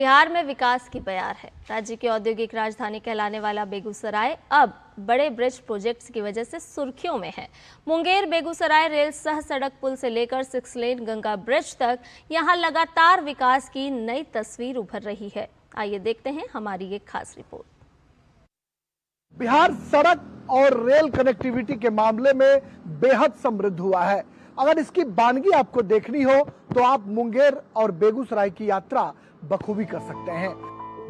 बिहार में विकास की बयार है। राज्य की औद्योगिक राजधानी कहलाने वाला बेगूसराय अब बड़े ब्रिज प्रोजेक्ट्स की वजह से सुर्खियों में है। मुंगेर बेगूसराय रेल सह सड़क पुल से लेकर 6 लेन गंगा ब्रिज तक यहां लगातार विकास की नई तस्वीर उभर रही है। आइए देखते हैं हमारी एक खास रिपोर्ट। बिहार सड़क और रेल कनेक्टिविटी के मामले में बेहद समृद्ध हुआ है। अगर इसकी बानगी आपको देखनी हो तो आप मुंगेर और बेगूसराय की यात्रा बखूबी कर सकते हैं।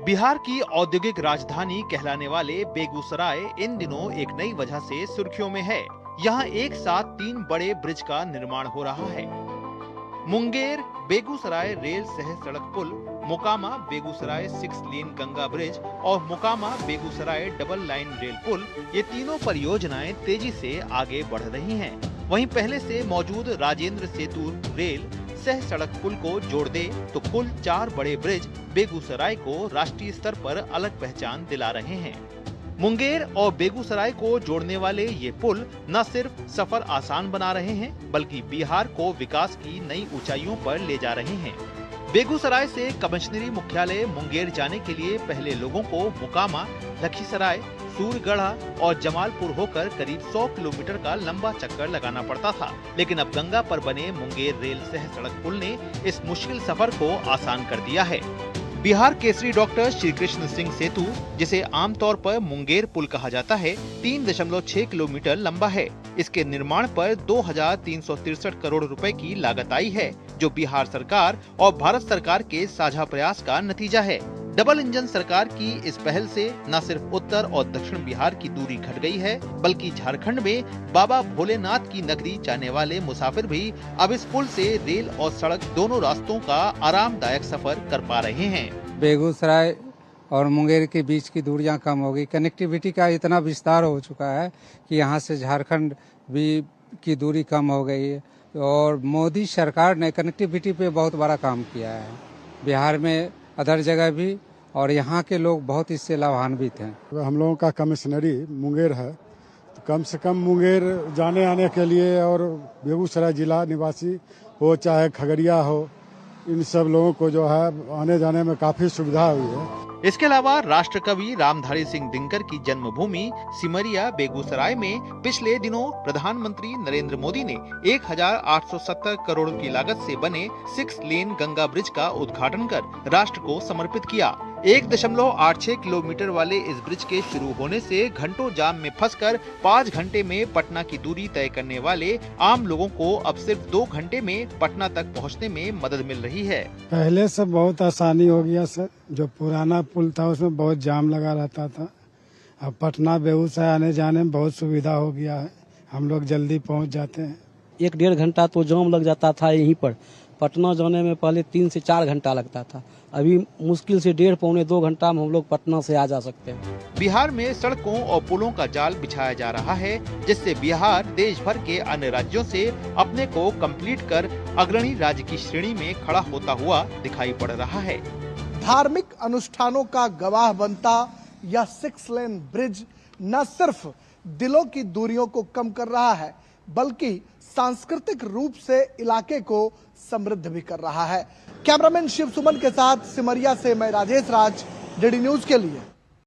बिहार की औद्योगिक राजधानी कहलाने वाले बेगूसराय इन दिनों एक नई वजह से सुर्खियों में है। यहाँ एक साथ 3 बड़े ब्रिज का निर्माण हो रहा है। मुंगेर बेगूसराय रेल सह सड़क पुल, मोकामा बेगूसराय 6 लेन गंगा ब्रिज और Mokama Begusarai double line rail पुल, ये तीनों परियोजनाएं तेजी से आगे बढ़ रही हैं। वहीं पहले से मौजूद राजेंद्र सेतु रेल सह सड़क पुल को जोड़ दे तो कुल 4 बड़े ब्रिज बेगूसराय को राष्ट्रीय स्तर पर अलग पहचान दिला रहे हैं। मुंगेर और बेगूसराय को जोड़ने वाले ये पुल न सिर्फ सफर आसान बना रहे हैं, बल्कि बिहार को विकास की नई ऊंचाइयों पर ले जा रहे हैं। बेगूसराय से कमिश्नरी मुख्यालय मुंगेर जाने के लिए पहले लोगों को मोकामा, लखीसराय, सूरगढ़ा और जमालपुर होकर करीब 100 किलोमीटर का लंबा चक्कर लगाना पड़ता था, लेकिन अब गंगा पर बने मुंगेर रेल सह सड़क पुल ने इस मुश्किल सफर को आसान कर दिया है। बिहार केसरी डॉक्टर श्री कृष्ण सिंह सेतु, जिसे आमतौर पर मुंगेर पुल कहा जाता है, 3.6 किलोमीटर लंबा है। इसके निर्माण पर 2363 करोड़ रुपए की लागत आई है, जो बिहार सरकार और भारत सरकार के साझा प्रयास का नतीजा है। डबल इंजन सरकार की इस पहल से न सिर्फ उत्तर और दक्षिण बिहार की दूरी घट गई है, बल्कि झारखंड में बाबा भोलेनाथ की नगरी जाने वाले मुसाफिर भी अब इस पुल से रेल और सड़क दोनों रास्तों का आरामदायक सफर कर पा रहे हैं। बेगूसराय और मुंगेर के बीच की दूरियां कम हो गई। कनेक्टिविटी का इतना विस्तार हो चुका है कि यहाँ से झारखंड भी की दूरी कम हो गई है और मोदी सरकार ने कनेक्टिविटी पे बहुत बड़ा काम किया है। बिहार में अदर जगह भी, और यहाँ के लोग बहुत इससे लाभान्वित हैं। हम लोगों का कमिश्नरी मुंगेर है, तो कम से कम मुंगेर जाने आने के लिए और बेगूसराय जिला निवासी हो चाहे खगड़िया हो, इन सब लोगों को जो है आने जाने में काफी सुविधा हुई है। इसके अलावा राष्ट्रकवि रामधारी सिंह दिनकर की जन्मभूमि सिमरिया बेगूसराय में पिछले दिनों प्रधानमंत्री नरेंद्र मोदी ने 1870 करोड़ की लागत से बने 6 लेन गंगा ब्रिज का उद्घाटन कर राष्ट्र को समर्पित किया। 1.86 किलोमीटर वाले इस ब्रिज के शुरू होने से घंटों जाम में फंसकर 5 घंटे में पटना की दूरी तय करने वाले आम लोगों को अब सिर्फ 2 घंटे में पटना तक पहुंचने में मदद मिल रही है। पहले से बहुत आसानी हो गया सर। जो पुराना पुल था उसमें बहुत जाम लगा रहता था। अब पटना बेगूसराय आने जाने में बहुत सुविधा हो गया है। हम लोग जल्दी पहुँच जाते हैं। 1-1.5 घंटा तो जाम लग जाता था यहीं पर। पटना जाने में पहले 3 से 4 घंटा लगता था। अभी मुश्किल से 1.5-2 घंटा में हम लोग पटना से आ जा सकते हैं। बिहार में सड़कों और पुलों का जाल बिछाया जा रहा है, जिससे बिहार देश भर के अन्य राज्यों से अपने को कंप्लीट कर अग्रणी राज्य की श्रेणी में खड़ा होता हुआ दिखाई पड़ रहा है। धार्मिक अनुष्ठानों का गवाह बनता यह 6 लेन ब्रिज न सिर्फ दिलों की दूरियों को कम कर रहा है, बल्कि सांस्कृतिक रूप से इलाके को समृद्ध भी कर रहा है। कैमरामैन शिव सुमन के साथ सिमरिया से मैं राजेश राज, डीडी न्यूज के लिए।